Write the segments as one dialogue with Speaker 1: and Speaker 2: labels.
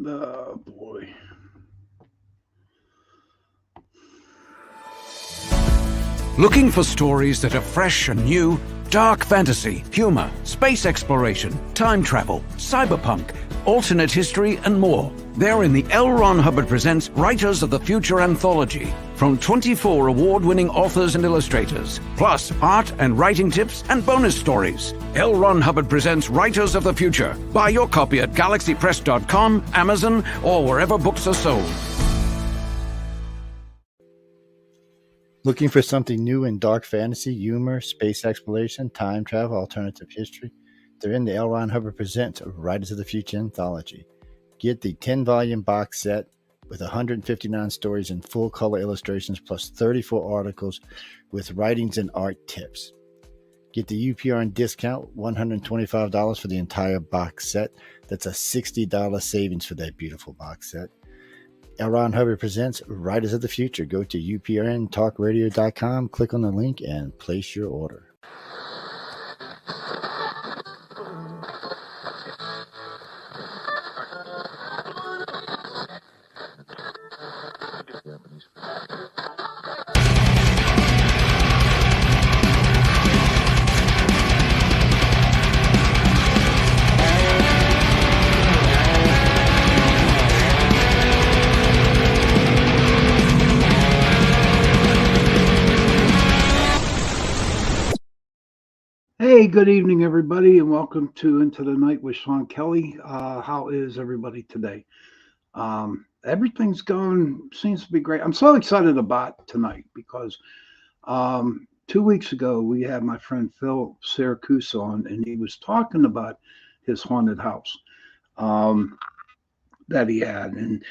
Speaker 1: Oh boy.
Speaker 2: Looking for stories that are fresh and new? Dark fantasy, humor, space exploration, time travel, cyberpunk, alternate history, and more. They're in the L. Ron Hubbard Presents Writers of the Future anthology from 24 award-winning authors and illustrators, plus art and writing tips and bonus stories. L. Ron Hubbard Presents Writers of the Future. Buy your copy at galaxypress.com, Amazon, or wherever books are sold.
Speaker 3: Looking for something new in dark fantasy, humor, space exploration, time travel, alternative history? They're in the L. Ron Hubbard Presents Writers of the Future anthology. Get the 10-volume box set with 159 stories and full-color illustrations plus 34 articles with writings and art tips. Get the UPRN discount, $125 for the entire box set. That's a $60 savings for that beautiful box set. L. Ron Hubbard Presents Writers of the Future. Go to uprntalkradio.com, click on the link, and place your order.
Speaker 1: Hey, good evening, everybody, and welcome to Into the Night with Sean Kelly. How is everybody today? Everything's going, seems to be great. I'm so excited about tonight because 2 weeks ago we had my friend Phil Siracusa on, and he was talking about his haunted house that he had. And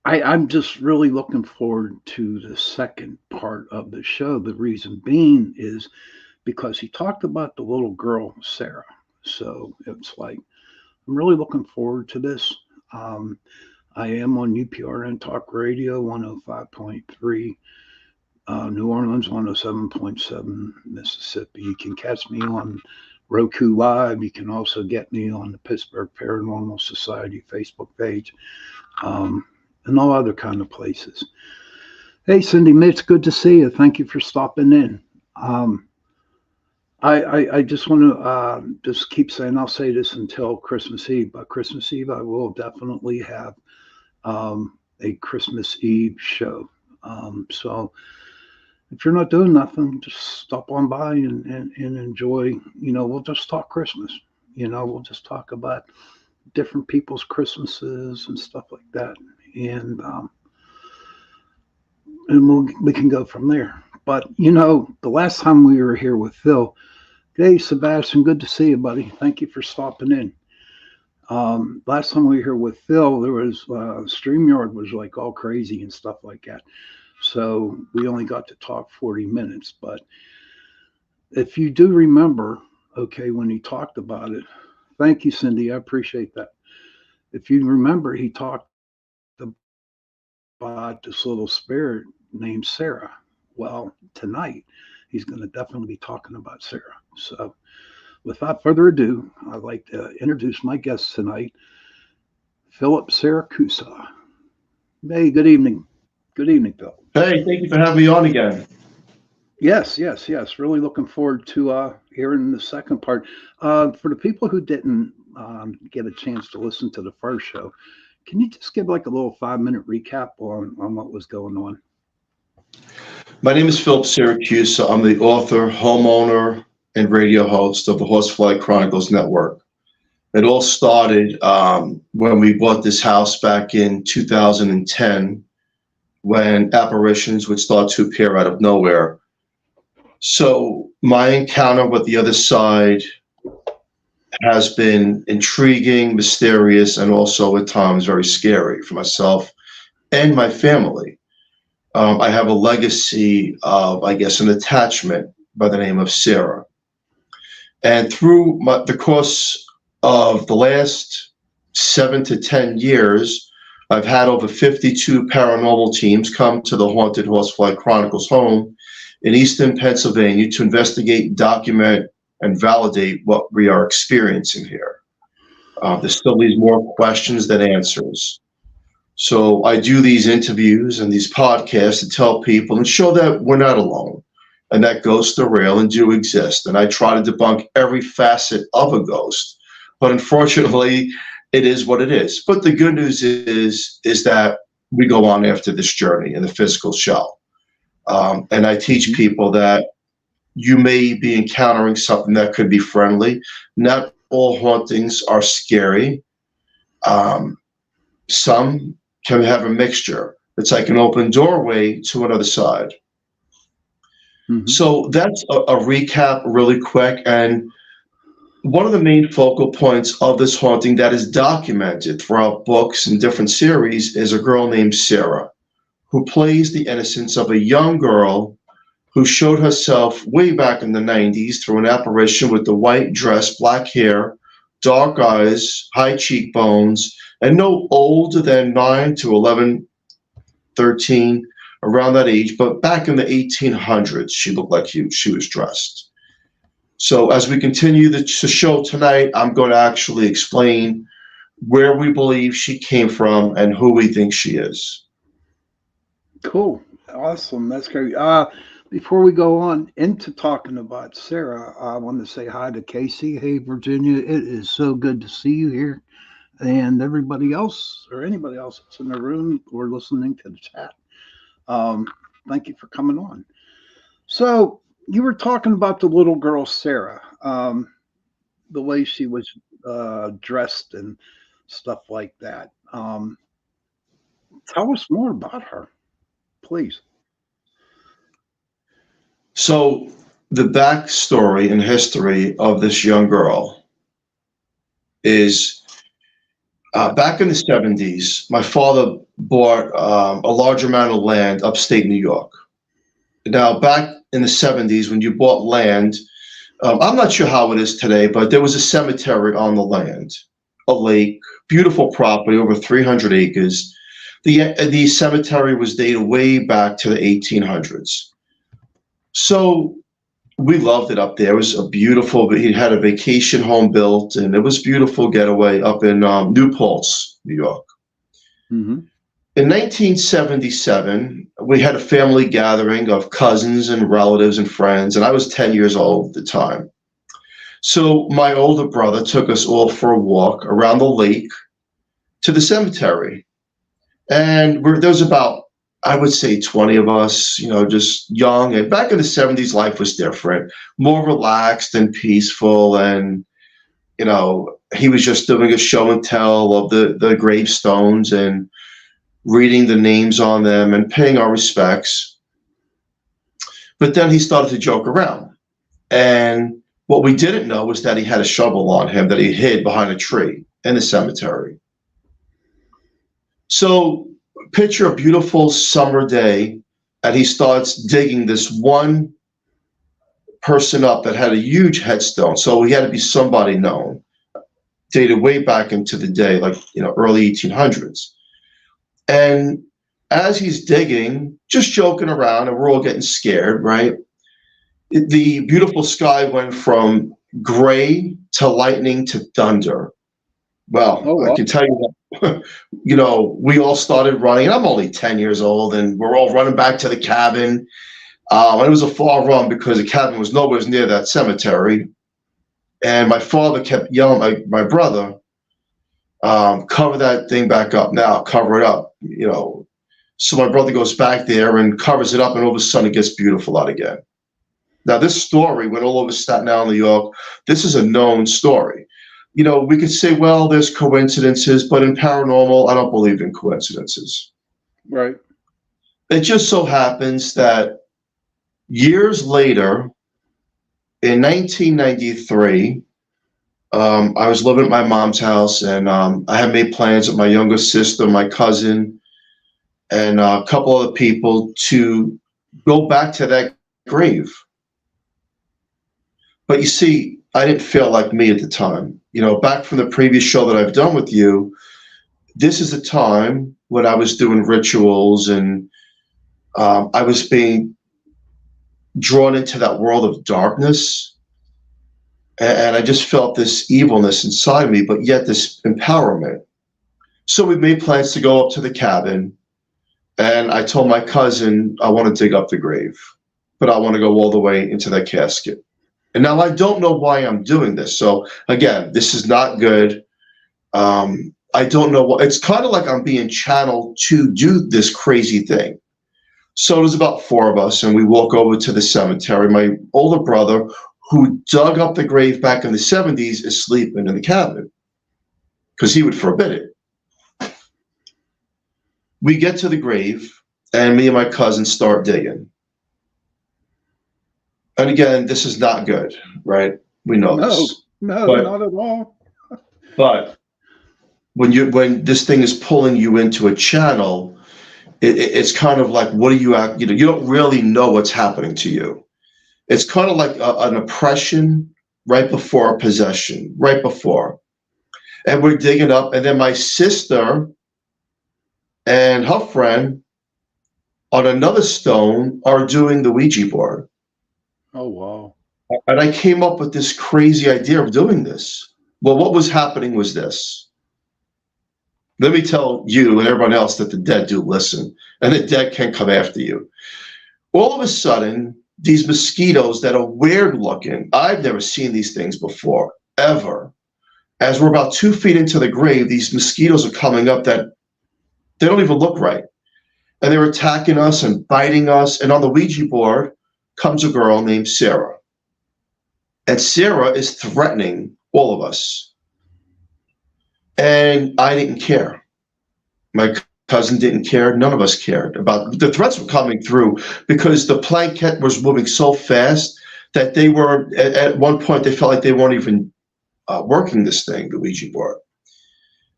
Speaker 1: I'm just really looking forward to the second part of the show. The reason being is because he talked about the little girl, Sarah. So it's like, I'm really looking forward to this. I am on UPRN Talk Radio 105.3, New Orleans 107.7, Mississippi. You can catch me on Roku Live. You can also get me on the Pittsburgh Paranormal Society Facebook page, and all other kind of places. Hey, Cindy, it's good to see you. Thank you for stopping in. I just want to just keep saying, I'll say this until Christmas Eve. By Christmas Eve, I will definitely have a Christmas Eve show. So if you're not doing nothing, just stop on by and enjoy. We'll just talk Christmas. We'll just talk about different people's Christmases and stuff like that. And we can go from there. But, the last time we were here with Phil, hey, Sebastian, good to see you, buddy. Thank you for stopping in. Last time we were here with Phil, there was StreamYard was like all crazy and stuff like that. So we only got to talk 40 minutes. But if you do remember, okay, when he talked about it, thank you, Cindy. I appreciate that. If you remember, he talked about this little spirit named Sarah. Well, tonight, he's going to definitely be talking about Sarah. So without further ado, I'd like to introduce my guest tonight, Philip Siracusa. Hey, good evening. Good evening, Phil.
Speaker 4: Hey, thank you for having me on again.
Speaker 1: Yes. Really looking forward to hearing the second part. For the people who didn't get a chance to listen to the first show, can you just give like a little 5-minute recap on what was going on?
Speaker 4: My name is Philip Siracusa. I'm the author, homeowner, and radio host of the Horsefly Chronicles Network. It all started when we bought this house back in 2010, when apparitions would start to appear out of nowhere. So my encounter with the other side has been intriguing, mysterious, and also at times very scary for myself and my family. I have a legacy of, I guess, an attachment by the name of Sarah. And through the course of the last 7 to 10 years, I've had over 52 paranormal teams come to the Haunted Horsefly Chronicles home in Eastern Pennsylvania to investigate, document, and validate what we are experiencing here. There's still these more questions than answers. So I do these interviews and these podcasts to tell people and show that we're not alone and that ghosts are real and do exist. And I try to debunk every facet of a ghost. But unfortunately, it is what it is. But the good news is that we go on after this journey in the physical shell. And I teach people that you may be encountering something that could be friendly. Not all hauntings are scary. Some can have a mixture. It's like an open doorway to another side. Mm-hmm. So that's a recap really quick. And one of the main focal points of this haunting that is documented throughout books and different series is a girl named Sarah, who plays the innocence of a young girl who showed herself way back in the 90s through an apparition with the white dress, black hair, dark eyes, high cheekbones, and no older than 9 to 11, 13, around that age. But back in the 1800s, she looked like she was dressed. So as we continue the show tonight, I'm going to actually explain where we believe she came from and who we think she is.
Speaker 1: Cool. Awesome. That's great. Before we go on into talking about Sarah, I want to say hi to Casey. Hey, Virginia. It is so good to see you here. And everybody else or anybody else that's in the room or listening to the chat. Thank you for coming on. So you were talking about the little girl, Sarah, the way she was dressed and stuff like that. Tell us more about her, please.
Speaker 4: So the backstory and history of this young girl is back in the 70s, my father bought a large amount of land upstate New York. Now, back in the 70s, when you bought land, I'm not sure how it is today, but there was a cemetery on the land, a lake, beautiful property, over 300 acres. The cemetery was dated way back to the 1800s. So we loved it up there. It was a beautiful, he had a vacation home built, and it was beautiful getaway up in New Paltz, New York. Mm-hmm. In 1977, we had a family gathering of cousins and relatives and friends, and I was 10 years old at the time. So my older brother took us all for a walk around the lake to the cemetery. And there was about, I would say, 20 of us, just young. And back in the 70s, life was different, more relaxed and peaceful. And, he was just doing a show and tell of the gravestones and reading the names on them and paying our respects. But then he started to joke around. And what we didn't know was that he had a shovel on him that he hid behind a tree in the cemetery. So picture a beautiful summer day, and he starts digging this one person up that had a huge headstone. So he had to be somebody known, dated way back into the day, like, early 1800s. And as he's digging, just joking around, and we're all getting scared, right? The beautiful sky went from gray to lightning to thunder. Well, oh, wow. I can tell you that, we all started running. I'm only 10 years old, and we're all running back to the cabin. And it was a far run because the cabin was nowhere near that cemetery. And my father kept yelling at my brother, cover that thing back up now, cover it up, So my brother goes back there and covers it up, and all of a sudden it gets beautiful out again. Now, this story went all over Staten Island, New York. This is a known story. We could say, well, there's coincidences, but in paranormal, I don't believe in coincidences.
Speaker 1: Right.
Speaker 4: It just so happens that years later, in 1993, I was living at my mom's house, and I had made plans with my younger sister, my cousin, and a couple other people to go back to that grave. But you see, I didn't feel like me at the time. Back from the previous show that I've done with you, this is a time when I was doing rituals, and I was being drawn into that world of darkness. And I just felt this evilness inside me, but yet this empowerment. So we made plans to go up to the cabin, and I told my cousin, I want to dig up the grave, but I want to go all the way into that casket. And now I don't know why I'm doing this. So again, this is not good. I don't know what, it's kind of like I'm being channeled to do this crazy thing. So there's about 4 of us, and we walk over to the cemetery. My older brother, who dug up the grave back in the 70s, is sleeping in the cabin because he would forbid it. We get to the grave, and me and my cousin start digging. And again, this is not good, right? We know this.
Speaker 1: No,
Speaker 4: But-
Speaker 1: not at all.
Speaker 4: But when this thing is pulling you into a channel, it's kind of like, what do you don't really know what's happening to you. It's kind of like an oppression right before a possession, right before. And we're digging up, and then my sister and her friend on another stone are doing the Ouija board.
Speaker 1: Oh, wow.
Speaker 4: And I came up with this crazy idea of doing this. Well, what was happening was this. Let me tell you and everyone else that the dead do listen, and the dead can come after you. All of a sudden, these mosquitoes that are weird looking, I've never seen these things before, ever. As we're about 2 feet into the grave, these mosquitoes are coming up that they don't even look right. And they're attacking us and biting us. And on the Ouija board comes a girl named Sarah. And Sarah is threatening all of us. And I didn't care. My cousin didn't care. None of us cared about the threats were coming through because the planquette was moving so fast that they were, at one point, they felt like they weren't even working this thing, the Ouija board.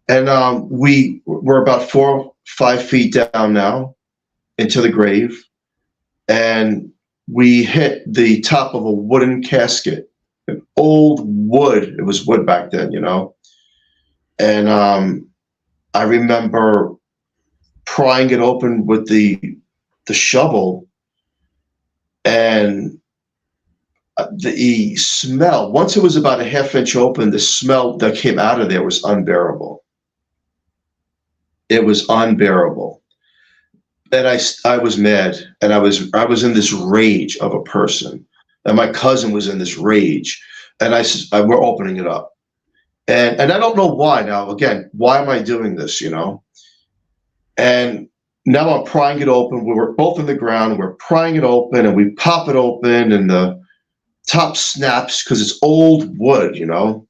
Speaker 4: And we were about 4 or 5 feet down now into the grave. And we hit the top of a wooden casket, an old wood. It was wood back then, you know. And I remember prying it open with the shovel, and the smell, once it was about a half-inch open, the smell that came out of there was unbearable. It was unbearable. And I was mad, and I was in this rage of a person, and my cousin was in this rage, and we're opening it up. And I don't know why now. Again, why am I doing this, you know? And now I'm prying it open. We were both in the ground, and we're prying it open, and we pop it open, and the top snaps because it's old wood, you know?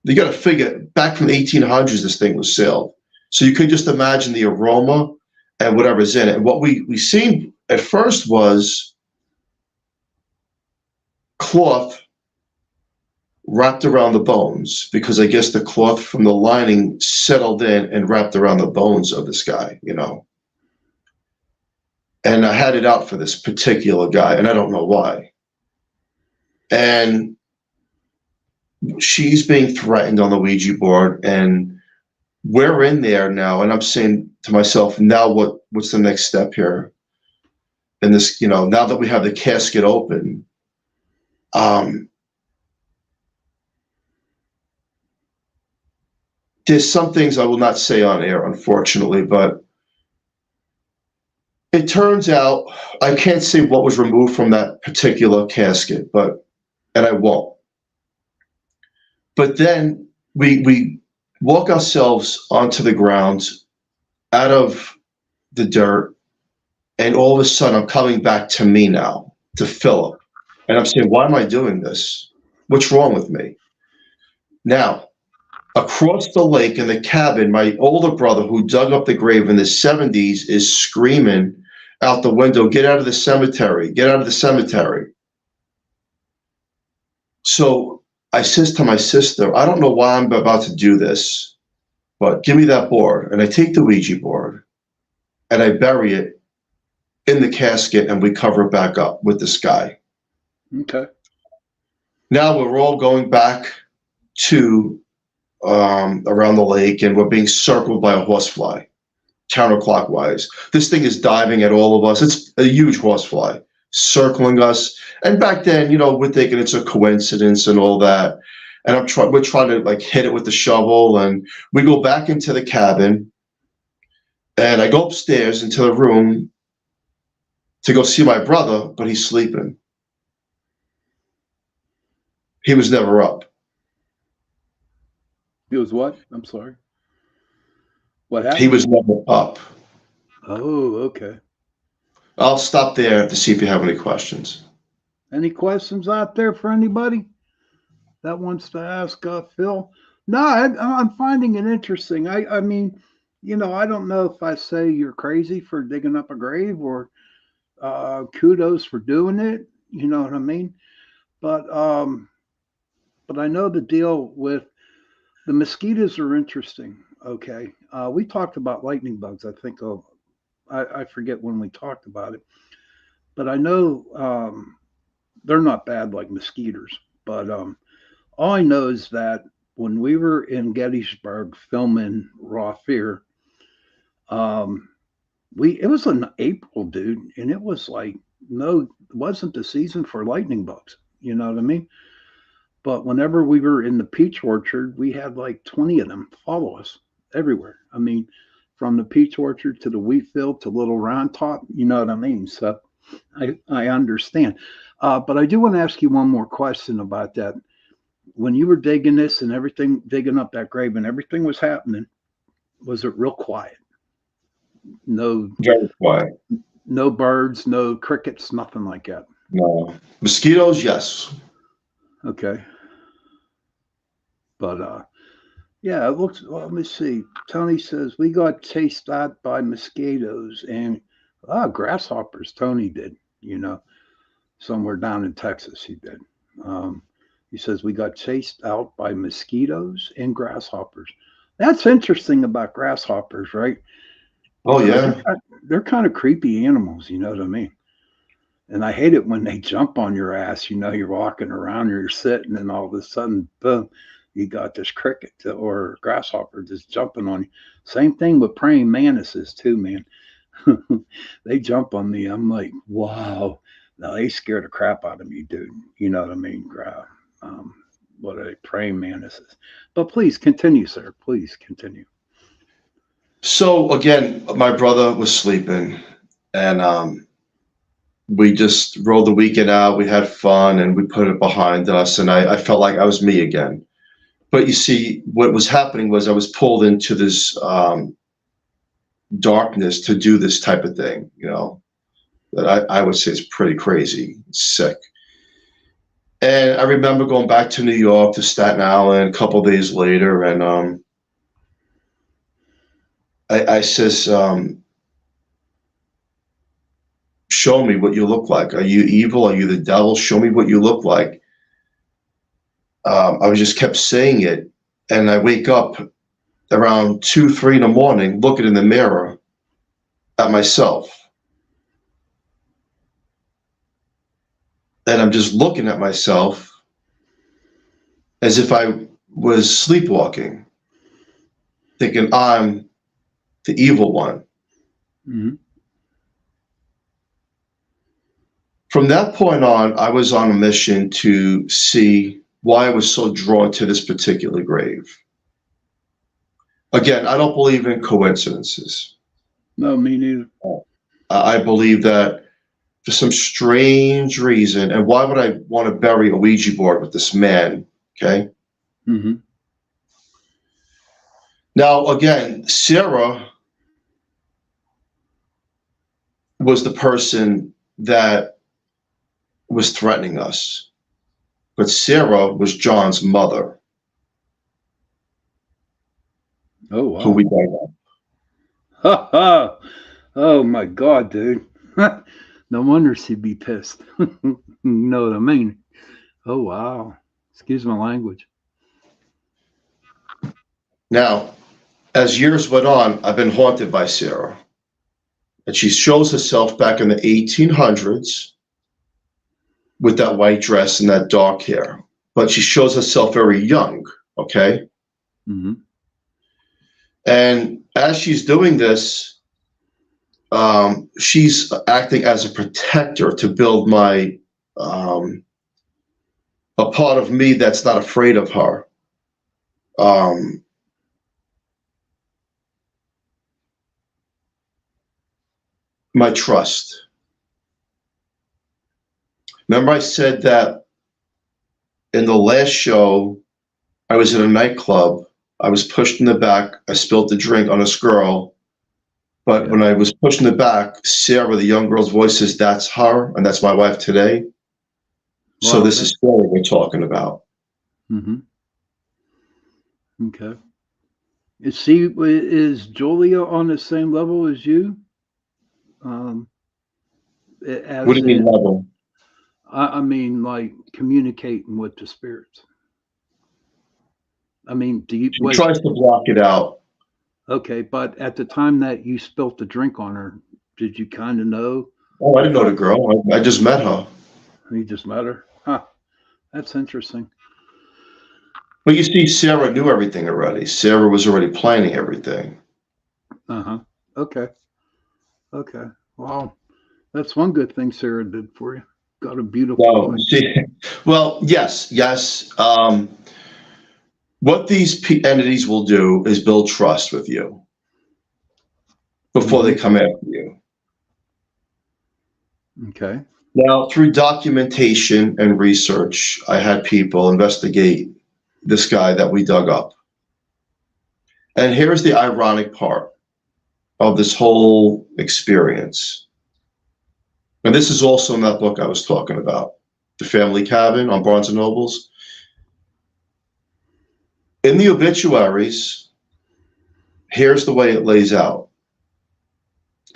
Speaker 4: You got to figure, back from the 1800s, this thing was sealed. So you can just imagine the aroma and whatever's in it. And what we seen at first was cloth wrapped around the bones, because I guess the cloth from the lining settled in and wrapped around the bones of this guy, you know. And I had it out for this particular guy, and I don't know why. And she's being threatened on the Ouija board, and we're in there now, and I'm saying to myself, now what's the next step here? And this, you know, now that we have the casket open, there's some things I will not say on air, unfortunately, but it turns out I can't say what was removed from that particular casket, and I won't. But then we walk ourselves onto the ground, out of the dirt, and all of a sudden I'm coming back to me now, to Philip. And I'm saying, why am I doing this? What's wrong with me? Now, across the lake in the cabin, my older brother, who dug up the grave in the 70s, is screaming out the window, get out of the cemetery, get out of the cemetery. So I says to my sister, I don't know why I'm about to do this, but give me that board. And I take the Ouija board and I bury it in the casket, and we cover it back up with the sky.
Speaker 1: Okay.
Speaker 4: Now we're all going back to around the lake, and we're being circled by a horsefly, counterclockwise. This thing is diving at all of us. It's a huge horsefly, circling us. And back then, you know, we're thinking it's a coincidence and all that. And we're trying to like hit it with the shovel. And we go back into the cabin. And I go upstairs into the room to go see my brother, but he's sleeping. He was never up.
Speaker 1: He was what? I'm sorry. What happened?
Speaker 4: He was never up.
Speaker 1: Oh, okay.
Speaker 4: I'll stop there to see if you have any questions.
Speaker 1: Any questions out there for anybody that wants to ask Phil? No, I'm finding it interesting. I mean, you know, I don't know if I say you're crazy for digging up a grave or kudos for doing it. You know what I mean? But I know the deal with the mosquitoes are interesting. Okay, we talked about lightning bugs. I think I forget when we talked about it, but I know they're not bad like mosquitoes. But all I know is that when we were in Gettysburg filming Raw Fear, it was in April, dude, and it was like it wasn't the season for lightning bugs. You know what I mean? But whenever we were in the peach orchard, we had like 20 of them follow us everywhere. I mean, from the peach orchard to the wheat field to Little Round Top, you know what I mean? So I understand. But I do want to ask you one more question about that. When you were digging this and everything, digging up that grave and everything was happening, was it real quiet? No,
Speaker 4: Very quiet.
Speaker 1: No birds, no crickets, nothing like that.
Speaker 4: No. Mosquitoes, yes.
Speaker 1: Okay. But yeah, it looks. Well, let me see. Tony says we got chased out by mosquitoes and grasshoppers. Tony did. You know, somewhere down in Texas, he did. He says we got chased out by mosquitoes and grasshoppers. That's interesting about grasshoppers, right?
Speaker 4: Oh yeah.
Speaker 1: They're kind of creepy animals. You know what I mean? And I hate it when they jump on your ass. You know, you're walking around, you're sitting, and all of a sudden, boom, you got this cricket or grasshopper just jumping on you. Same thing with praying mantises too, man. They jump on me. I'm like, wow. Now they scare the crap out of me, dude. You know what I mean? What are they? Praying mantises. But please continue, sir. Please continue.
Speaker 4: So again, my brother was sleeping, and we just rolled the weekend out. We had fun, and we put it behind us. And I felt like I was me again. But you see, what was happening was I was pulled into this darkness to do this type of thing, you know, that I would say is pretty crazy, sick. And I remember going back to New York, to Staten Island, a couple of days later, and I says, show me what you look like. Are you evil? Are you the devil? Show me what you look like. I just kept saying it, and I wake up around 2, 3 in the morning, looking in the mirror at myself. And I'm just looking at myself as if I was sleepwalking, thinking I'm the evil one.
Speaker 1: Mm-hmm.
Speaker 4: From that point on, I was on a mission to see why I was so drawn to this particular grave. Again, I don't believe in coincidences.
Speaker 1: No, me neither.
Speaker 4: I believe that for some strange reason, and why would I want to bury a Ouija board with this man? Okay.
Speaker 1: Mm-hmm.
Speaker 4: Now, again, Sarah was the person that was threatening us, but Sarah was John's mother.
Speaker 1: Oh, wow.
Speaker 4: Who we dug up.
Speaker 1: Ha ha! Oh my God, dude. No wonder she'd be pissed. You know what I mean? Oh wow. Excuse my language.
Speaker 4: Now, as years went on, I've been haunted by Sarah. And she shows herself back in the 1800s with that white dress and that dark hair. But she shows herself very young, okay?
Speaker 1: Mm-hmm.
Speaker 4: And as she's doing this, she's acting as a protector to build my a part of me that's not afraid of her. My trust. Remember, I said that in the last show, I was in a nightclub. I was pushed in the back. I spilled the drink on this girl. But when I was pushed in the back, Sarah, the young girl's voice says, "That's her, and that's my wife today." Wow. So this is Sarah we're talking about.
Speaker 1: Mm-hmm. Okay. Is Julia on the same level as you?
Speaker 4: What do you mean level?
Speaker 1: I mean, like communicating with the spirits. I mean,
Speaker 4: She tries to block it out.
Speaker 1: Okay, but at the time that you spilt the drink on her, did you kind of know?
Speaker 4: Oh, I didn't know the girl. I just met her.
Speaker 1: You just met her? Huh. That's interesting.
Speaker 4: But you see, Sarah knew everything already. Sarah was already planning everything.
Speaker 1: Uh-huh. Okay. Okay. Well, that's one good thing Sarah did for you. Got a beautiful wife.
Speaker 4: Well, yes. What these entities will do is build trust with you before they come after you.
Speaker 1: Okay.
Speaker 4: Now, through documentation and research, I had people investigate this guy that we dug up. And here's the ironic part of this whole experience. And this is also in that book I was talking about, The Family Cabin on Barnes & Noble's. In the obituaries, here's the way it lays out.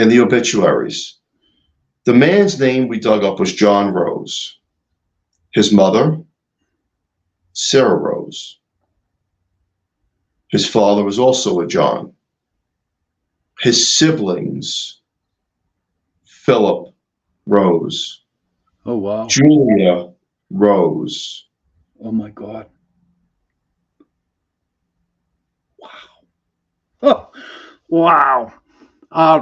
Speaker 4: In the obituaries, the man's name we dug up was John Rose. His mother, Sarah Rose. His father was also a John. His siblings, Philip Rose.
Speaker 1: Oh, wow.
Speaker 4: Julia Rose.
Speaker 1: Oh, my God. Wow. Oh, wow.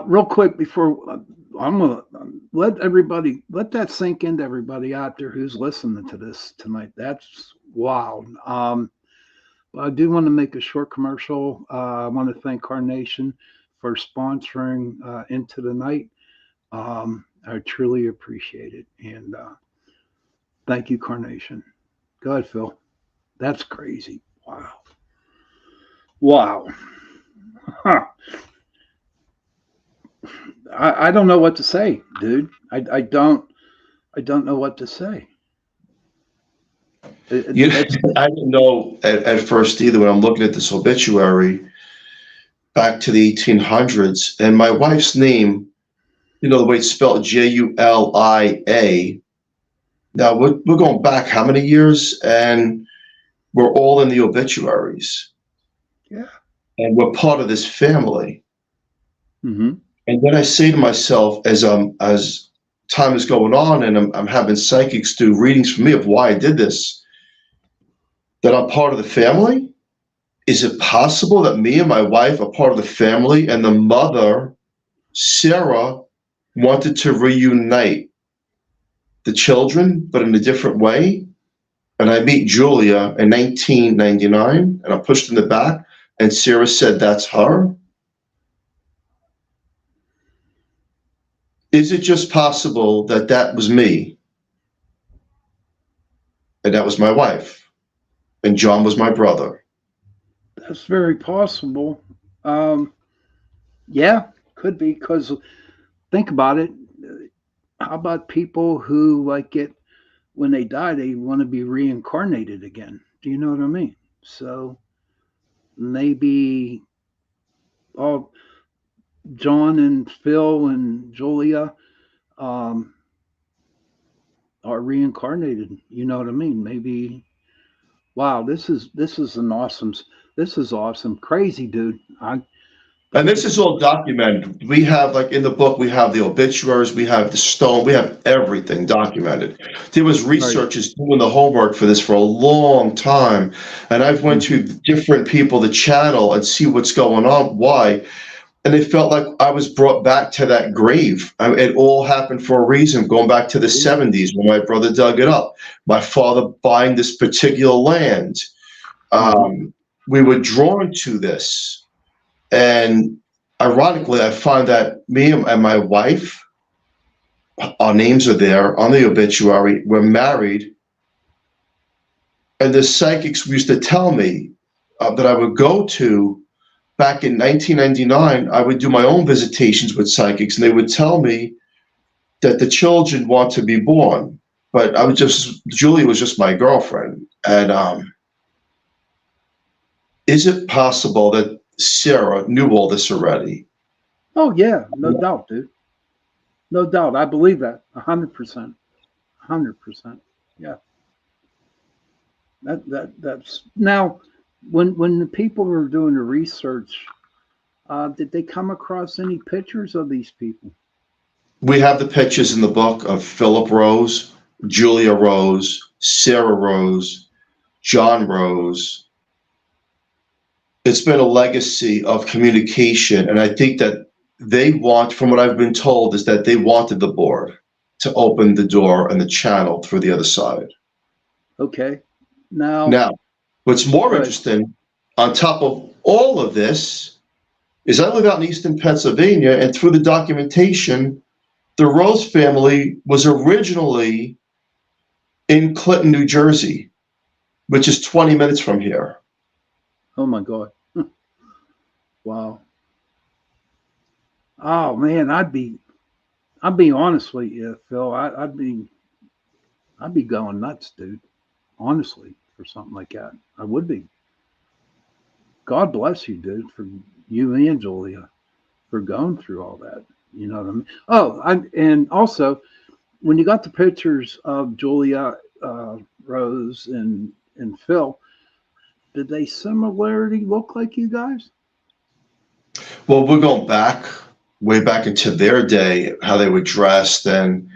Speaker 1: Real quick before I'm going to let that sink into everybody out there who's listening to this tonight. That's wow. I do want to make a short commercial. I want to thank Carnation for sponsoring Into the Night. I truly appreciate it. And thank you, Carnation. Go ahead, Phil. That's crazy. Wow. Wow. Huh. I don't know what to say, dude. I don't know what to say.
Speaker 4: I didn't know at first either when I'm looking at this obituary back to the 1800s, and my wife's name, you know, the way it's spelled, Julia. Now we're going back how many years, and we're all in the obituaries.
Speaker 1: Yeah.
Speaker 4: And we're part of this family.
Speaker 1: Mm-hmm.
Speaker 4: And then I say to myself, as time is going on, and I'm having psychics do readings for me of why I did this, that I'm part of the family? Is it possible that me and my wife are part of the family, and the mother, Sarah, wanted to reunite the children, but in a different way? And I meet Julia in 1999, and I'm pushed in the back, and Sarah said, "That's her." Is it just possible that that was me, and that was my wife, and John was my brother?
Speaker 1: That's very possible. Yeah, could be, because think about it. How about people who when they die, they want to be reincarnated again? Do you know what I mean? So maybe all John and Phil and Julia are reincarnated. You know what I mean? Maybe. Wow, this is awesome. Crazy, dude.
Speaker 4: And this is all documented. We have, like in the book, we have the obituaries, we have the stone, we have everything documented. There was researchers doing the homework for this for a long time. And I've went to different people, the channel, and see what's going on. Why? And it felt like I was brought back to that grave. It all happened for a reason, going back to the 70s when my brother dug it up, my father buying this particular land. We were drawn to this. And ironically, I find that me and my wife, our names are there on the obituary. We're married. And the psychics used to tell me that I would go to, back in 1999, I would do my own visitations with psychics, and they would tell me that the children want to be born. But Julie was just my girlfriend. And is it possible that Sarah knew all this already?
Speaker 1: Oh, yeah, no doubt, dude. No doubt. I believe that 100%. 100%. Yeah. That's now when the people were doing the research, did they come across any pictures of these people?
Speaker 4: We have the pictures in the book of Philip Rose, Julia Rose, Sarah Rose, John Rose. It's been a legacy of communication, and I think that they want, from what I've been told, is that they wanted the board to open the door and the channel through the other side.
Speaker 1: Okay. Now,
Speaker 4: what's more interesting, on top of all of this, is I live out in Eastern Pennsylvania, and through the documentation, the Rose family was originally in Clinton, New Jersey, which is 20 minutes from here.
Speaker 1: Oh my God. Wow. Oh man, I'd be honest with you, Phil. I'd be going nuts, dude. Honestly, for something like that, I would be. God bless you, dude, for you and Julia for going through all that. You know what I mean? Oh, and also when you got the pictures of Julia, Rose, and Phil, did they similarly look like you guys?
Speaker 4: Well, we're going back, way back into their day, how they were dressed. And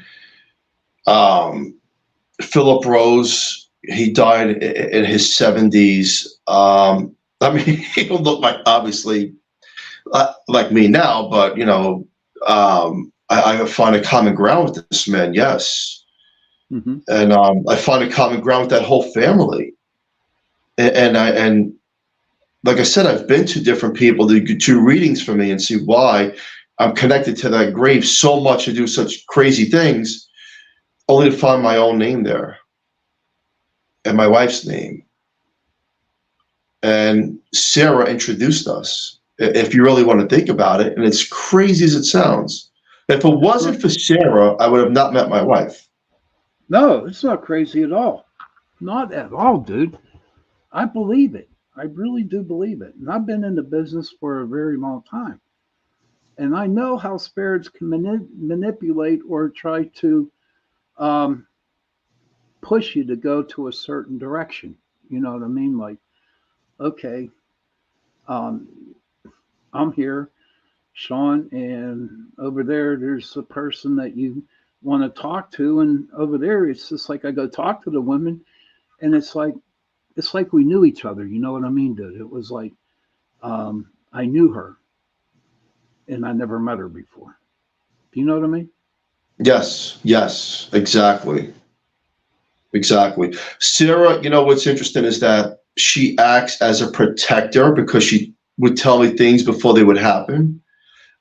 Speaker 4: Philip Rose, he died in his 70s. I mean, he don't look like, obviously, like me now, but, you know, I find a common ground with this man, yes. Mm-hmm. And I find a common ground with that whole family. And like I said, I've been to different people to do readings for me and see why I'm connected to that grave so much to do such crazy things, only to find my own name there and my wife's name. And Sarah introduced us, if you really want to think about it, and it's crazy as it sounds. If it wasn't for Sarah, I would have not met my wife.
Speaker 1: No, it's not crazy at all. Not at all, dude. I believe it. I really do believe it. And I've been in the business for a very long time. And I know how spirits can manipulate or try to push you to go to a certain direction. You know what I mean? Like, okay, I'm here, Sean, and over there's a person that you want to talk to. And over there, it's just like I go talk to the women, and it's like we knew each other. You know what I mean, dude? It was like I knew her, and I never met her before. Do you know what I mean?
Speaker 4: Yes, exactly. Sarah, you know, what's interesting is that she acts as a protector because she would tell me things before they would happen,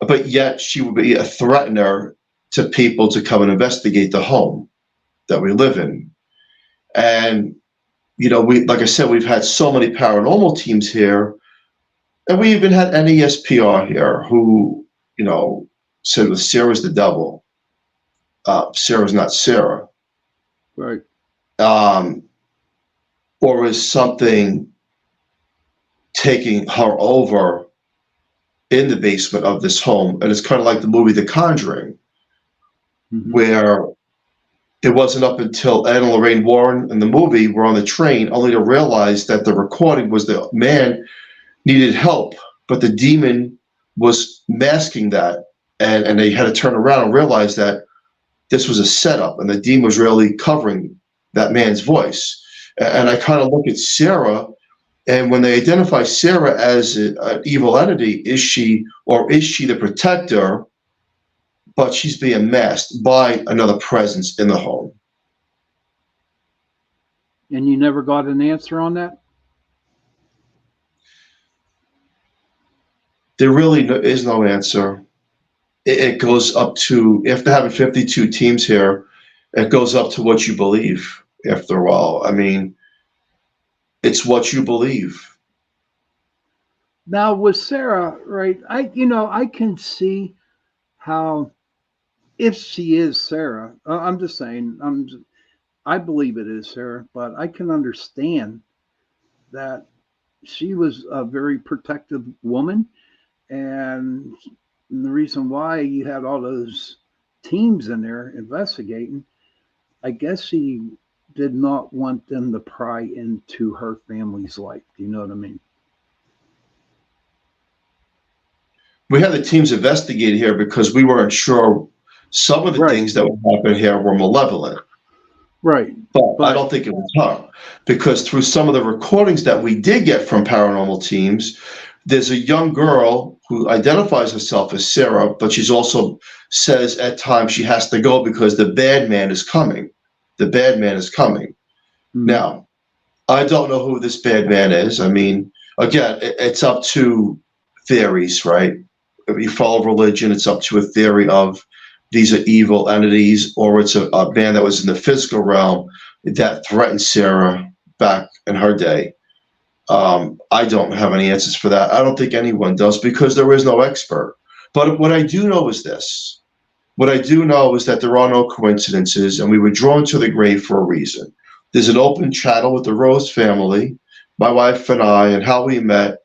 Speaker 4: but yet she would be a threatener to people to come and investigate the home that we live in. And, you know, like I said, we've had so many paranormal teams here, and we even had NESPR here who, you know, said, well, Sarah's the devil. Sarah's not Sarah.
Speaker 1: Right.
Speaker 4: Or is something taking her over in the basement of this home? And it's kind of like the movie The Conjuring, mm-hmm. where it wasn't up until Ed and Lorraine Warren in the movie were on the train only to realize that the recording was the man needed help, but the demon was masking that. And they had to turn around and realize that this was a setup and the demon was really covering that man's voice. And I kind of look at Sarah And when they identify Sarah as an evil entity, is she the protector, but she's being masked by another presence in the home?
Speaker 1: And you never got an answer on that?
Speaker 4: There really is no answer. It goes up to, after having 52 teams here, it goes up to what you believe after all. I mean, it's what you believe.
Speaker 1: Now with Sarah, right? I can see how, if she is Sarah, I'm just saying, I believe it is Sarah, but I can understand that she was a very protective woman, and the reason why you had all those teams in there investigating, I guess she did not want them to pry into her family's life. Do you know what I mean?
Speaker 4: We had the teams investigate here because we weren't sure some of the
Speaker 1: Right,
Speaker 4: things that would happen here were malevolent.
Speaker 1: right.
Speaker 4: But I
Speaker 1: But
Speaker 4: don't think it was her, because through some of the recordings that we did get from paranormal teams, there's a young girl who identifies herself as Sarah, but she's also says at times she has to go because the bad man is coming. The bad man is coming. Now, I don't know who this bad man is. I mean, again, it's up to theories, right? If you follow religion, it's up to a theory of these are evil entities, or it's a man that was in the physical realm that threatened Sarah back in her day. I don't have any answers for that. I don't think anyone does, because there is no expert. But what I do know is this. What I do know is that there are no coincidences, and we were drawn to the grave for a reason. There's an open channel with the Rose family, my wife and I, and how we met,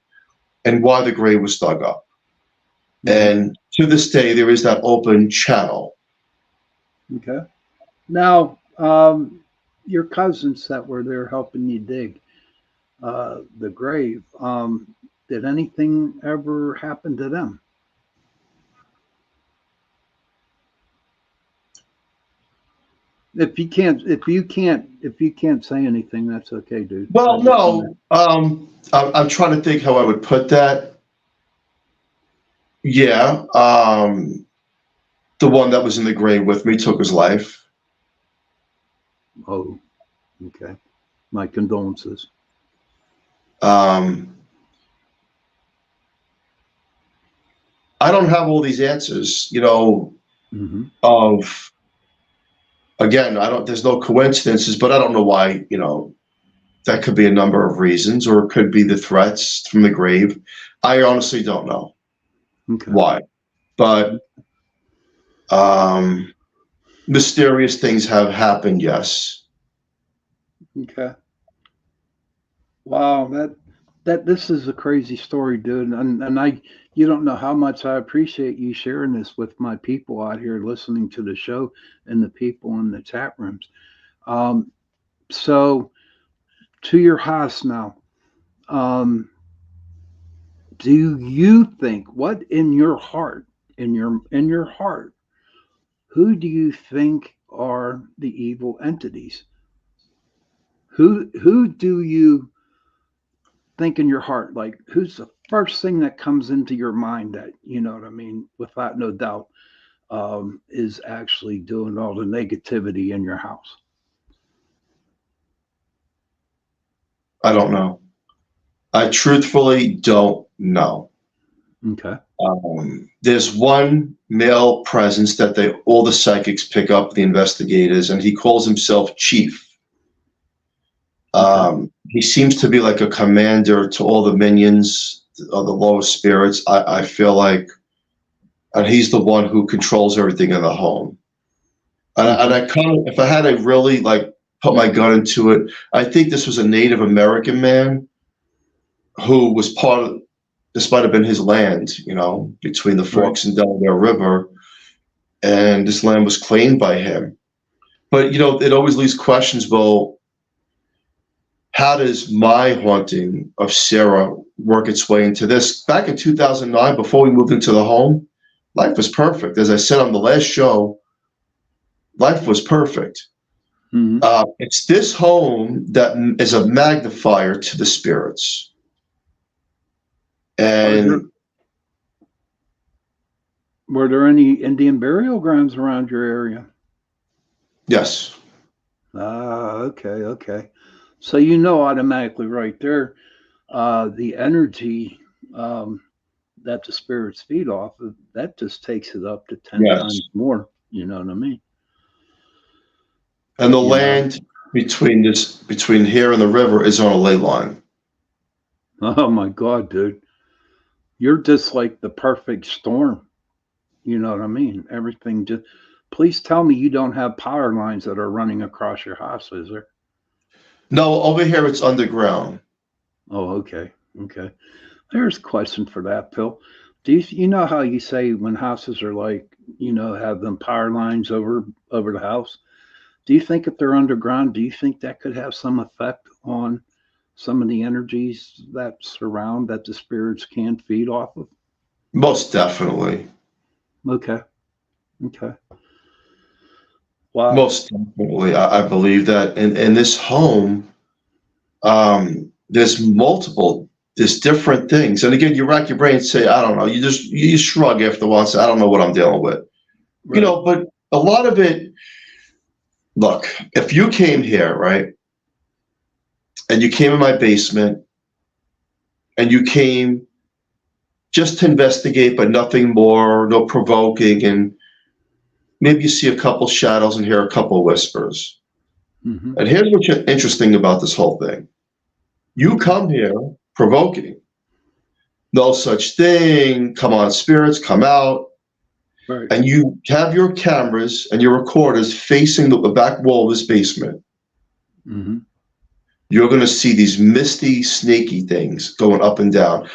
Speaker 4: and why the grave was dug up. And to this day, there is that open channel.
Speaker 1: okay. Now, your cousins that were there helping you dig the grave, did anything ever happen to them? If you can't say anything, that's okay, dude.
Speaker 4: Well, no, I'm trying to think how I would put that. Yeah, the one that was in the grave with me took his life.
Speaker 1: Oh, okay. My condolences.
Speaker 4: Um, I don't have all these answers,
Speaker 1: Mm-hmm.
Speaker 4: of, again, there's no coincidences, but I don't know why, that could be a number of reasons, or it could be the threats from the grave. I honestly don't know
Speaker 1: Okay.
Speaker 4: why, but mysterious things have happened, yes.
Speaker 1: Okay. Wow, this is a crazy story, dude. And you don't know how much I appreciate you sharing this with my people out here listening to the show and the people in the chat rooms. So to your house now. Do you think, what in your heart, in your heart, who do you think are the evil entities? Who do you think in your heart, like who's the first thing that comes into your mind that, you know what I mean, without no doubt, is actually doing all the negativity in your house?
Speaker 4: I don't know. I truthfully don't know.
Speaker 1: Okay.
Speaker 4: There's one male presence that all the psychics pick up, the investigators, and he calls himself Chief. He seems to be like a commander to all the minions of the lower spirits. I feel like, and he's the one who controls everything in the home. And I kind of, if I had to really like put my gun into it, I think this was a Native American man who was part of, this might have been his land, between the Forks and Delaware River, and this land was claimed by him. But, it always leaves questions, well, how does my haunting of Sarah work its way into this? Back in 2009, before we moved into the home, life was perfect. As I said on the last show, life was perfect.
Speaker 1: Hmm.
Speaker 4: It's this home that is a magnifier to the spirits.
Speaker 1: Are there
Speaker 4: And
Speaker 1: were there any Indian burial grounds around your area?
Speaker 4: yes,
Speaker 1: Ah, okay, okay. So you know automatically right there, the energy um, that the spirits feed off of, that just takes it up to 10
Speaker 4: yes.
Speaker 1: times more. You know what I mean?
Speaker 4: And the
Speaker 1: You know?
Speaker 4: land between here and the river is on a ley line.
Speaker 1: Oh my God, dude. You're just like the perfect storm. You know what I mean? Everything just. Please tell me you don't have power lines that are running across your house, is there?
Speaker 4: No, over here it's underground.
Speaker 1: Oh, okay. Okay. There's a question for that, Phil. You know how you say when houses are like, have them power lines over the house? Do you think if they're underground, do you think that could have some effect on some of the energies that surround that the spirits can feed off of?
Speaker 4: Most definitely.
Speaker 1: Okay. Okay. Wow.
Speaker 4: Most definitely. I believe that in this home, there's different things. And again, you rack your brain and say, I don't know. You shrug after a while and say, I don't know what I'm dealing with.
Speaker 1: Right.
Speaker 4: But a lot of it, look, if you came here, right, and you came in my basement and you came just to investigate, but nothing more, no provoking, and maybe you see a couple shadows and hear a couple whispers.
Speaker 1: Hmm.
Speaker 4: And here's what's interesting about this whole thing. You come here provoking. No such thing. Come on, spirits, come out.
Speaker 1: Right.
Speaker 4: And you have your cameras and your recorders facing the back wall of this basement.
Speaker 1: Hmm.
Speaker 4: You're going to see these misty, snaky things going up and down.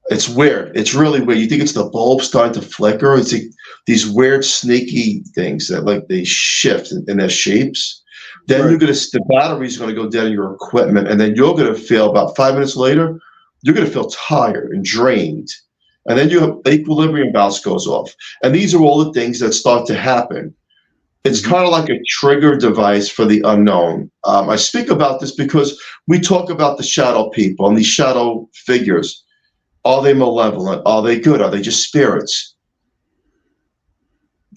Speaker 4: It's weird. It's really weird. You think it's the bulb starting to flicker? It's like these weird, snaky things that like they shift in their shapes. Then
Speaker 1: Right.
Speaker 4: the battery's going to go dead in your equipment, and then you're going to feel about 5 minutes later, you're going to feel tired and drained, and then your equilibrium bounce goes off. And these are all the things that start to happen. It's
Speaker 1: Hmm.
Speaker 4: kind of like a trigger device for the unknown. I speak about this because we talk about the shadow people and these shadow figures. Are they malevolent? Are they good? Are they just spirits?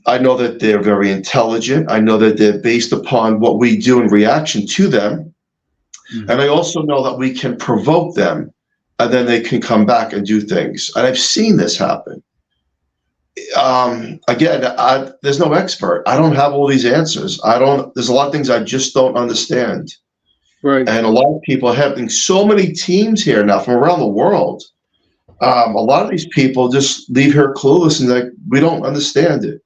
Speaker 4: I know that they're very intelligent. I know that they're based upon what we do in reaction to them. And
Speaker 1: Hmm.
Speaker 4: I also know that we can provoke them and then they can come back and do things. And I've seen this happen. Again, there's no expert. I don't have all these answers. There's a lot of things I just don't understand.
Speaker 1: Right.
Speaker 4: And a lot of people are having so many teams here now from around the world. A lot of these people just leave here clueless and like, we don't understand it.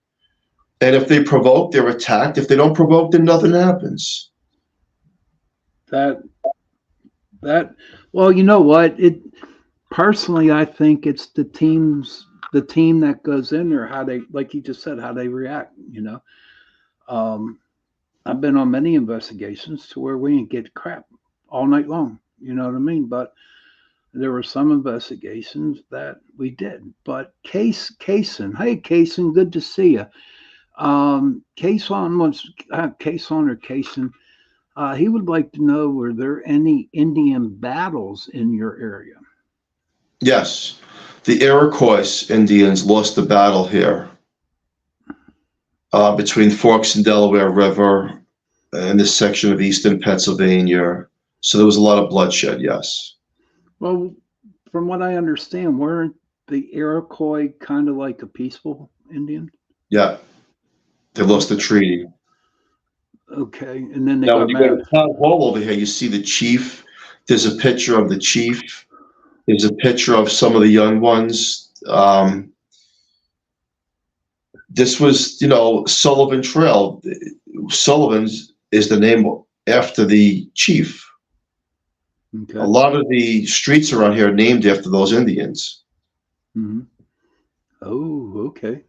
Speaker 4: And if they provoke, they're attacked. If they don't provoke, then nothing happens.
Speaker 1: That that. Well, you know what? It personally, I think it's the team that goes in there, how they, like you just said, how they react. Um, I've been on many investigations to where we didn't get crap all night long. You know what I mean? But there were some investigations that we did. But Cason, hey Cason, good to see you. Cason wants Cason or Cason. He would like to know: were there any Indian battles in your area?
Speaker 4: Yes, the Iroquois Indians lost the battle here between Forks and Delaware River in this section of eastern Pennsylvania. So there was a lot of bloodshed, yes.
Speaker 1: Well, from what I understand, weren't the Iroquois kind of like a peaceful Indian?
Speaker 4: Yeah, they lost the treaty.
Speaker 1: Okay, and then they
Speaker 4: Now, when
Speaker 1: got
Speaker 4: you go
Speaker 1: mad.
Speaker 4: to town hall over here, you see the chief. There's a picture of the chief. There's a picture of some of the young ones. This was, Sullivan Trail. Sullivan's is the name after the chief. A
Speaker 1: Okay.
Speaker 4: lot of the streets around here are named after those Indians.
Speaker 1: Hmm. Oh, okay.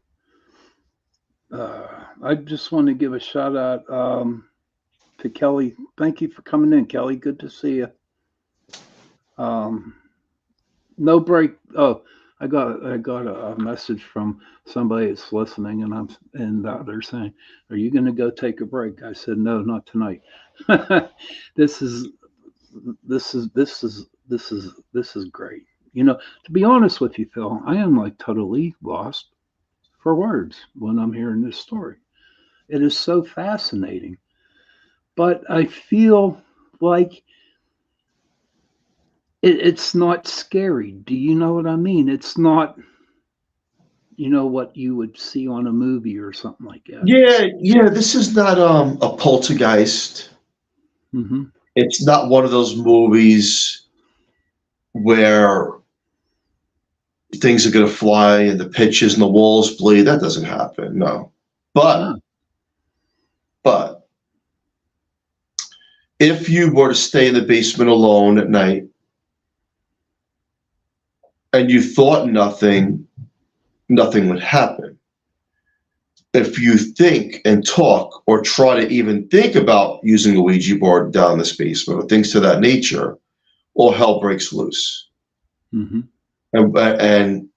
Speaker 1: I just want to give a shout out to Kelly. Thank you for coming in, Kelly. Good to see you. Um, no break. Oh, I got a message from somebody that's listening, and they're saying, "Are you going to go take a break?" I said, "No, not tonight." this is this is great. To be honest with you, Phil, I am like totally lost for words when I'm hearing this story. It is so fascinating, but I feel like it's not scary. Do you know what I mean? It's not, what you would see on a movie or something like that.
Speaker 4: Yeah, yeah. This is not a poltergeist.
Speaker 1: Hmm.
Speaker 4: It's not one of those movies where things are going to fly and the pitches and the walls bleed. That doesn't happen. No. But
Speaker 1: No.
Speaker 4: but if you were to stay in the basement alone at night and you thought nothing would happen. If you think and talk or try to even think about using a Ouija board down this basement or things to that nature, all hell breaks loose.
Speaker 1: Hmm.
Speaker 4: And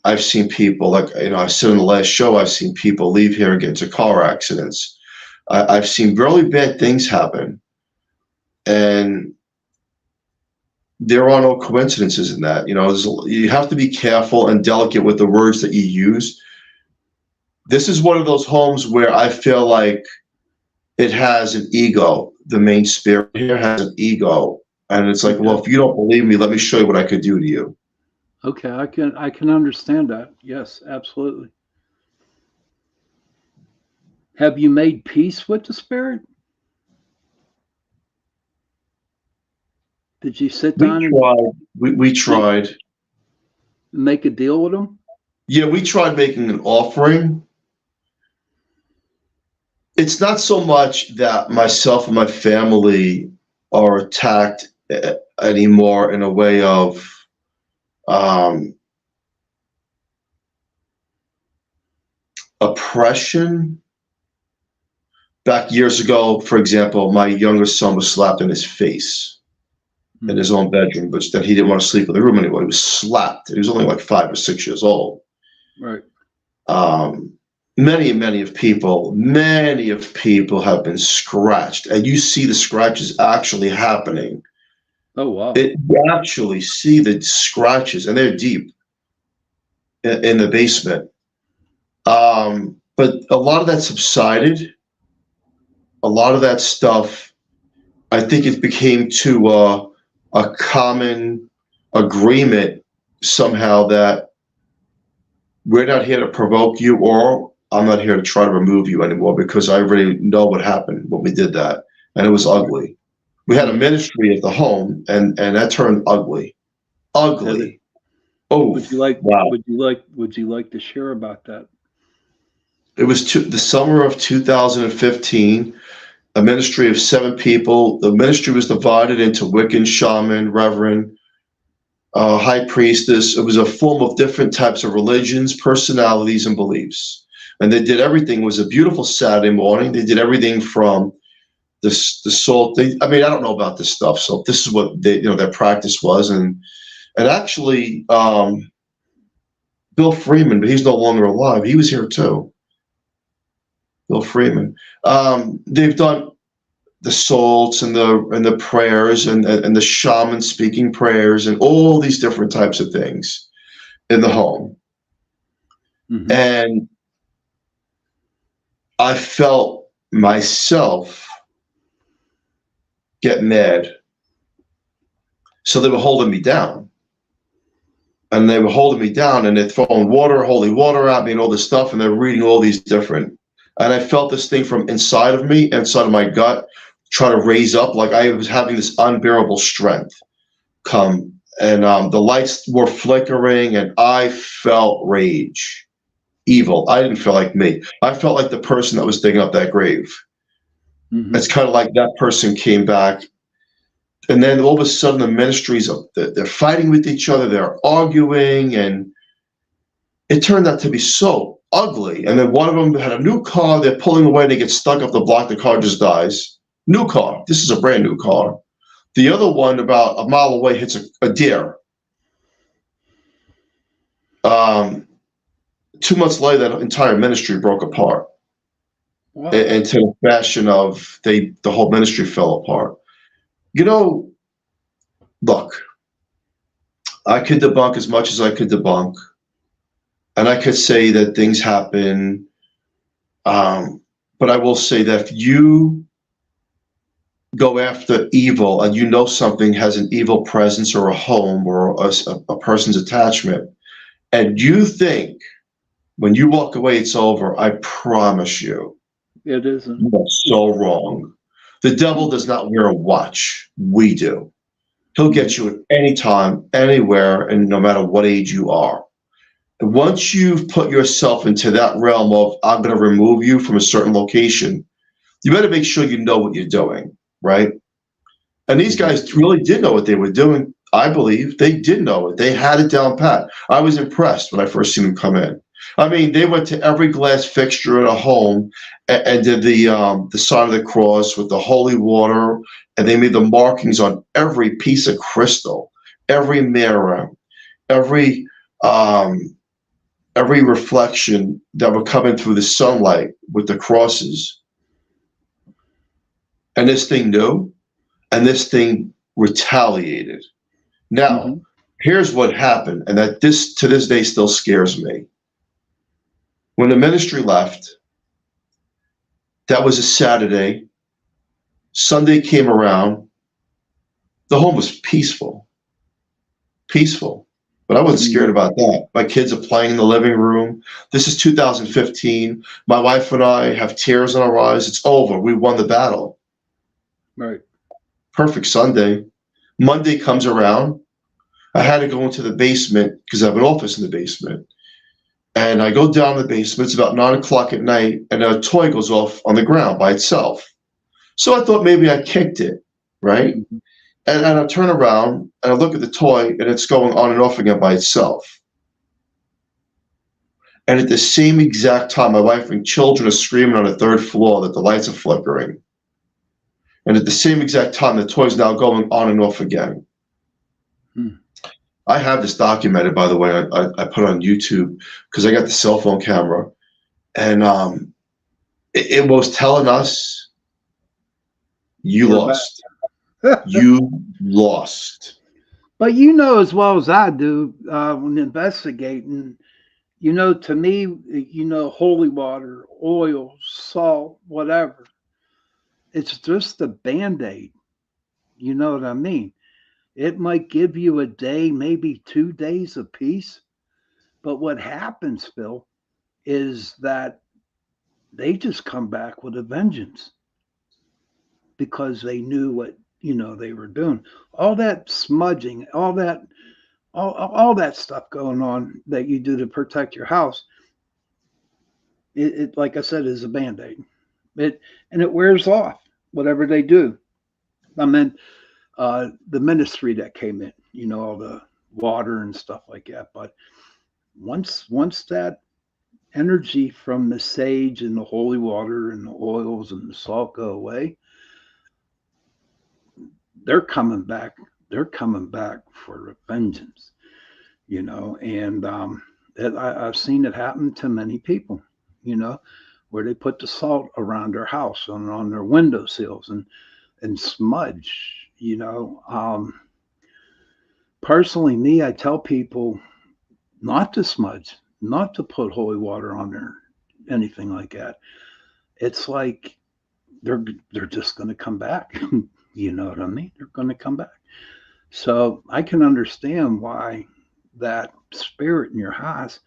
Speaker 4: I've seen people, like, I said in the last show, I've seen people leave here and get into car accidents. I've seen really bad things happen, and there are no coincidences in that. You have to be careful and delicate with the words that you use. This is one of those homes where I feel like it has an ego. The main spirit here has an ego, and it's like, well, if you don't believe me, let me show you what I could do to you.
Speaker 1: Okay, I can understand that. Yes, absolutely. Have you made peace with the spirit? Did you sit
Speaker 4: We
Speaker 1: down and
Speaker 4: tried. We tried.
Speaker 1: make a deal with them?
Speaker 4: Yeah, we tried making an offering. It's not so much that myself and my family are attacked anymore in a way of um, oppression. Back years ago, for example, my youngest son was slapped in his face in his own bedroom, but that he didn't want to sleep in the room anymore. He was slapped. He was only like 5 or 6 years old.
Speaker 1: Right.
Speaker 4: Many of people have been scratched, and you see the scratches actually happening.
Speaker 1: Oh, wow.
Speaker 4: You actually see the scratches, and they're deep in the basement. But a lot of that subsided. A lot of that stuff, I think it became to a common agreement somehow that we're not here to provoke you, or I'm not here to try to remove you anymore, because I already know what happened when we did that, and it was ugly. We had a ministry at the home, and that turned ugly. Ugly. Oh, wow.
Speaker 1: Would you like to share about that?
Speaker 4: It was the summer of 2015, a ministry of 7 people. The ministry was divided into Wiccan, shaman, reverend, high priestess. It was a form of different types of religions, personalities, and beliefs. And they did everything. It was a beautiful Saturday morning. They did everything from the salt. I don't know about this stuff. So this is what their practice was. And actually, Bill Freeman, but he's no longer alive. He was here too. Bill Freeman. They've done the salts and the prayers and the shaman speaking prayers and all these different types of things in the home. Mm-hmm. And I felt myself get mad. So they were holding me down. And they were holding me down, and they're throwing holy water at me and all this stuff, and they're reading all these different. And I felt this thing from inside of me, inside of my gut, try to raise up, like I was having this unbearable strength come. And the lights were flickering, and I felt rage, evil. I didn't feel like me. I felt like the person that was digging up that grave. Mm-hmm. It's kind of like that person came back. And then all of a sudden the ministries, they're fighting with each other, they're arguing, and it turned out to be so ugly. And then one of them had a new car, they're pulling away, they get stuck up the block, the car just dies. New car. This is a brand new car. The other one, about a mile away, hits a deer. 2 months later, that entire ministry broke apart.
Speaker 1: Wow.
Speaker 4: And to the fashion of the whole ministry fell apart. Look, I could debunk as much as I could debunk, and I could say that things happen. But I will say that if you go after evil and you know something has an evil presence or a home or a person's attachment, and you think when you walk away it's over, I promise you,
Speaker 1: It isn't.
Speaker 4: you are so wrong. The devil does not wear a watch. We do. He'll get you at any time, anywhere, and no matter what age you are. And once you've put yourself into that realm of, I'm going to remove you from a certain location, you better make sure you know what you're doing, right? And these guys really did know what they were doing. I believe they did know it. They had it down pat. I was impressed when I first seen them come in. I mean, they went to every glass fixture in a home and did the sign of the cross with the holy water, and they made the markings on every piece of crystal, every mirror, every reflection that would come in through the sunlight with the crosses. And this thing knew, and this thing retaliated. Now, here's what happened, and that to this day still scares me. When the ministry left, that was a Saturday. Sunday came around. The home was peaceful. Peaceful. But I wasn't scared about that. My kids are playing in the living room. This is 2015. My wife and I have tears in our eyes. It's over. We won the battle.
Speaker 1: Right.
Speaker 4: Perfect Sunday. Monday comes around. I had to go into the basement because I have an office in the basement. And I go down the basement. It's about 9 o'clock at night, and a toy goes off on the ground by itself. So I thought maybe I kicked it, right? And I turn around and I look at the toy, and it's going on and off again by itself. And at the same exact time, my wife and children are screaming on the third floor that the lights are flickering. And at the same exact time, the toy's now going on and off again. I have this documented, by the way. I put it on YouTube because I got the cell phone camera, and it was telling us, you lost. You lost.
Speaker 1: But you know as well as I do, when investigating, to me, holy water, oil, salt, whatever, it's just a Band-Aid. You know what I mean? It might give you a day, maybe 2 days of peace. But what happens, Phil, is that they just come back with a vengeance because they knew what, they were doing. All that smudging, all that stuff going on that you do to protect your house, it like I said, is a Band-Aid. And it wears off, whatever they do. I mean, the ministry that came in, all the water and stuff like that. But once that energy from the sage and the holy water and the oils and the salt go away, they're coming back. They're coming back for vengeance, and I've seen it happen to many people, where they put the salt around their house and on their windowsills and smudge. Personally, me, I tell people not to smudge, not to put holy water on there, anything like that. It's like they're just going to come back. You know what I mean? They're going to come back. So I can understand why that spirit in your house,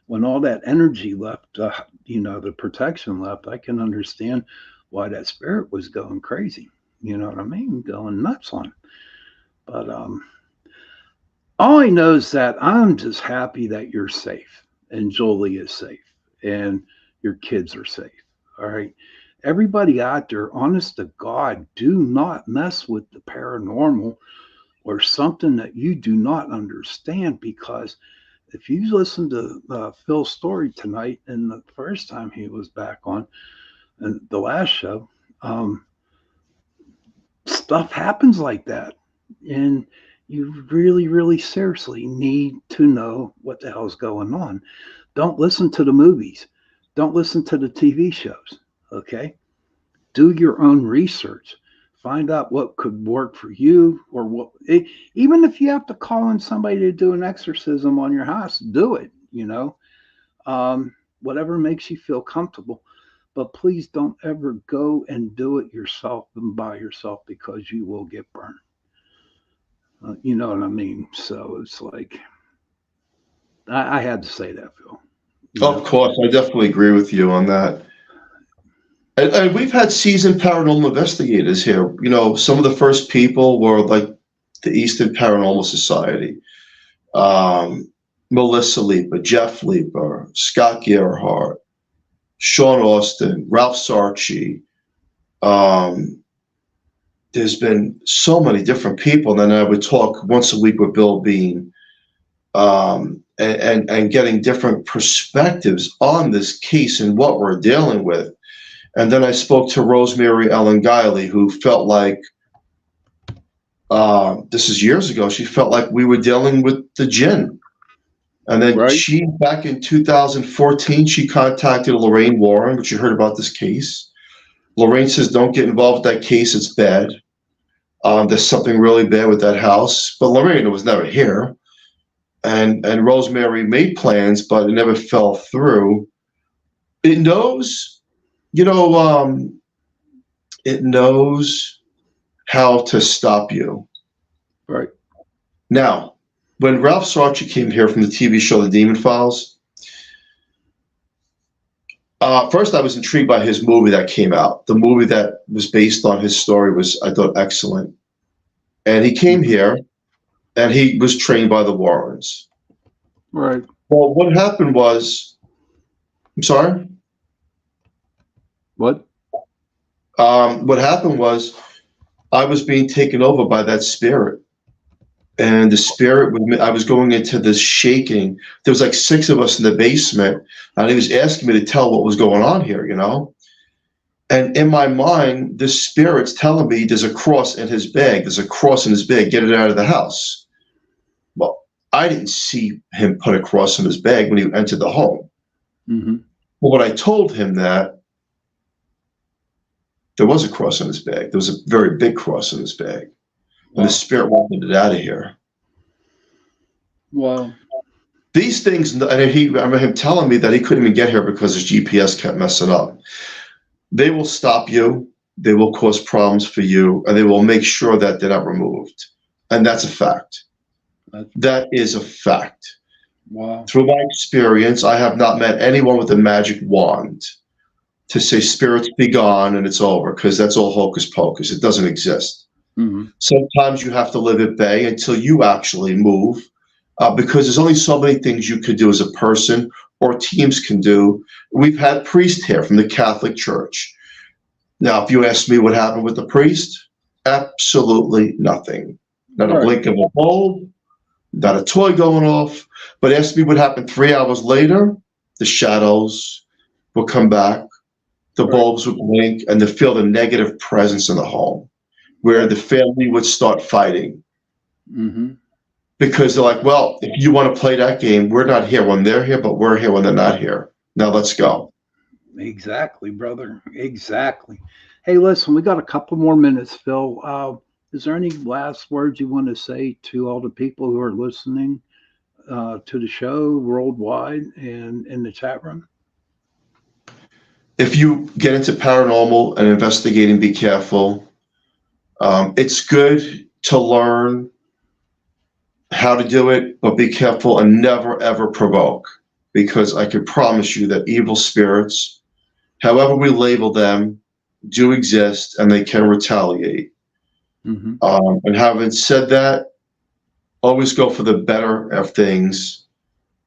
Speaker 1: when all that energy left, the protection left, I can understand why that spirit was going crazy. You know what I mean? Going nuts on it. But all I know is that I'm just happy that you're safe and Jolie is safe and your kids are safe. All right. Everybody out there, honest to God, do not mess with the paranormal or something that you do not understand, because if you listen to Phil's story tonight and the first time he was back on and the last show, stuff happens like that. And you really, really seriously need to know what the hell's going on. Don't listen to the movies. Don't listen to the TV shows. Okay? Do your own research. Find out what could work for you, or even if you have to call in somebody to do an exorcism on your house, do it, whatever makes you feel comfortable. But please don't ever go and do it yourself and by yourself, because you will get burned. You know what I mean? So it's like, I had to say that, Phil.
Speaker 4: Of course, I definitely agree with you on that. And we've had seasoned paranormal investigators here. Some of the first people were like the Eastern Paranormal Society, Melissa Leeper, Jeff Leeper, Scott Gerhardt, Sean Austin, Ralph Sarchi. There's been so many different people. And then I would talk once a week with Bill Bean, and getting different perspectives on this case and what we're dealing with. And then I spoke to Rosemary Ellen Guiley, who felt like, this is years ago, she felt like we were dealing with the jinn. And then
Speaker 1: Right.
Speaker 4: back in 2014, she contacted Lorraine Warren, which you heard about this case. Lorraine says, don't get involved with that case, it's bad. There's something really bad with that house. But Lorraine was never here. And Rosemary made plans, but it never fell through. It knows, it knows how to stop you.
Speaker 1: Right.
Speaker 4: Now, when Ralph Sarchi came here from the TV show The Demon Files, first I was intrigued by his movie that came out. The movie that was based on his story was, I thought, excellent. And he came here, and he was trained by the Warrens.
Speaker 1: Right.
Speaker 4: Well, what happened was, I'm sorry?
Speaker 1: What?
Speaker 4: What happened was, I was being taken over by that spirit. And the spirit, I was going into this shaking. There was like 6 of us in the basement, and he was asking me to tell what was going on here, And in my mind, this spirit's telling me there's a cross in his bag. There's a cross in his bag. Get it out of the house. Well, I didn't see him put a cross in his bag when he entered the home.
Speaker 1: Mm-hmm.
Speaker 4: But when I told him that, there was a cross in his bag. There was a very big cross in his bag. And the spirit wanted it out of here.
Speaker 1: Wow.
Speaker 4: These things, and I remember him telling me that he couldn't even get here because his GPS kept messing up. They will stop you, they will cause problems for you, and they will make sure that they're not removed. And that's a fact. That is a fact.
Speaker 1: Wow.
Speaker 4: Through my experience, I have not met anyone with a magic wand to say spirits be gone and it's over, because that's all hocus pocus. It doesn't exist.
Speaker 1: Mm-hmm.
Speaker 4: Sometimes you have to live at bay until you actually move, because there's only so many things you could do as a person, or teams can do. We've had priests here from the Catholic Church. Now, if you ask me what happened with the priest, absolutely nothing. Not a blink of a bulb, not a toy going off. But ask me what happened 3 hours later, the shadows will come back, the bulbs would blink, and to feel the negative presence in the home, where the family would start fighting.
Speaker 1: Mm-hmm.
Speaker 4: Because they're like, well, if you want to play that game, we're not here when they're here, but we're here when they're not here. Now let's go.
Speaker 1: Exactly, brother. Exactly. Hey, listen, we got a couple more minutes, Phil. Is there any last words you want to say to all the people who are listening to the show worldwide and in the chat room?
Speaker 4: If you get into paranormal and investigating, be careful. It's good to learn how to do it, but be careful and never, ever provoke, because I can promise you that evil spirits, however we label them, do exist and they can retaliate.
Speaker 1: Mm-hmm.
Speaker 4: And having said that, always go for the better of things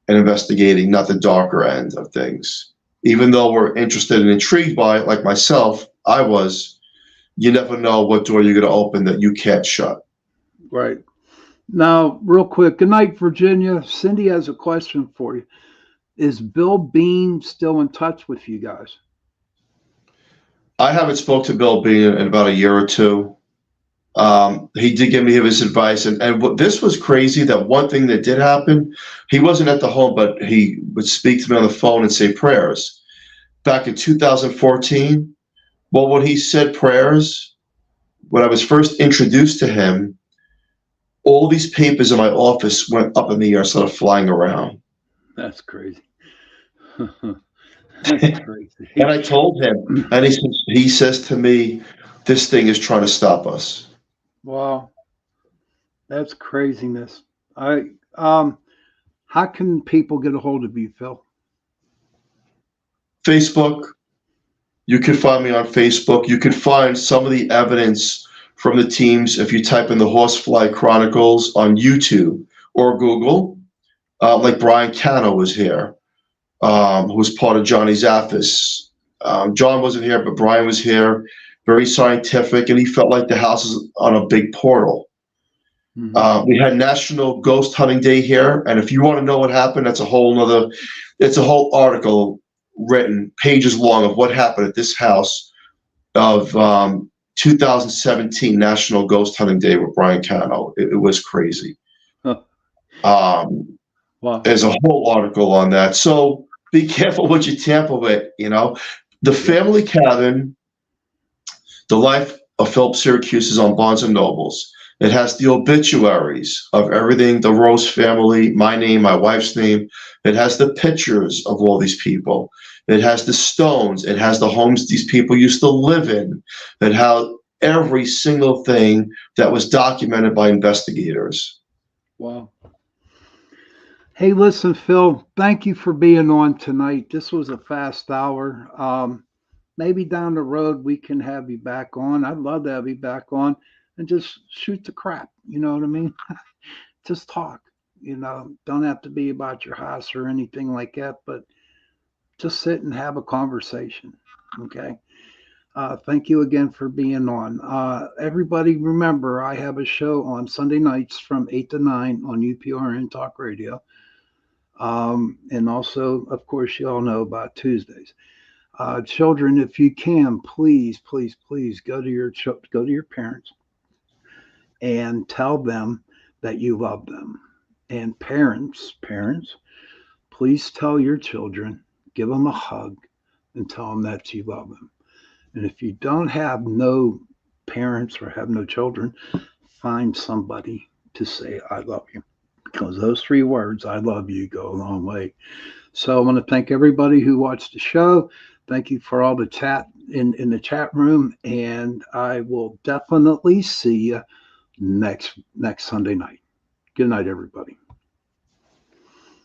Speaker 4: and investigating, not the darker end of things. Even though we're interested and intrigued by it, like myself, I was, you never know what door you're going to open that you can't shut.
Speaker 1: Right. Now, real quick, good night, Virginia. Cindy has a question for you. Is Bill Bean still in touch with you guys?
Speaker 4: I haven't spoke to Bill Bean in about a year or two. He did give me his advice, and what this was crazy. That one thing that did happen, he wasn't at the home, but he would speak to me on the phone and say prayers. Back in 2014, well, when he said prayers, when I was first introduced to him, all these papers in my office went up in the air, started flying around.
Speaker 1: That's crazy. That's crazy.
Speaker 4: And I told him, and he says to me, "This thing is trying to stop us."
Speaker 1: Wow, that's craziness. How can people get a hold of you, Phil?
Speaker 4: Facebook. You can find me on Facebook. You can find some of the evidence from the teams if you type in the Horsefly Chronicles on YouTube or Google. Like Brian Cano was here, who was part of Johnny Zaffis. John wasn't here, but Brian was here. Very scientific, and he felt like the house is on a big portal.
Speaker 1: Mm-hmm.
Speaker 4: We had National Ghost Hunting Day here, and if you want to know what happened, it's a whole article written pages long of what happened at this house of 2017 National Ghost Hunting Day with Brian Cano. It was crazy.
Speaker 1: Huh. Wow.
Speaker 4: There's a whole article on that. So be careful what you tamper with, The family cabin, the life of Philip Syracuse is on Barnes & Nobles. It has the obituaries of everything, the Rose family, my name, my wife's name. It has the pictures of all these people. It has the stones. It has the homes these people used to live in. It has every single thing that was documented by investigators.
Speaker 1: Wow. Hey, listen, Phil, thank you for being on tonight. This was a fast hour. Maybe down the road we can have you back on. I'd love to have you back on and just shoot the crap. You know what I mean? Just talk. Don't have to be about your house or anything like that, but just sit and have a conversation. Okay. Thank you again for being on. Everybody, remember, I have a show on Sunday nights from 8 to 9 on UPRN Talk Radio. And also, of course, you all know about Tuesdays. Children, if you can, please, please, please go to your parents and tell them that you love them. And parents, please tell your children, give them a hug, and tell them that you love them. And if you don't have no parents or have no children, find somebody to say, I love you. Because those 3 words, I love you, go a long way. So I want to thank everybody who watched the show. Thank you for all the chat in the chat room. And I will definitely see you next Sunday night. Good night, everybody.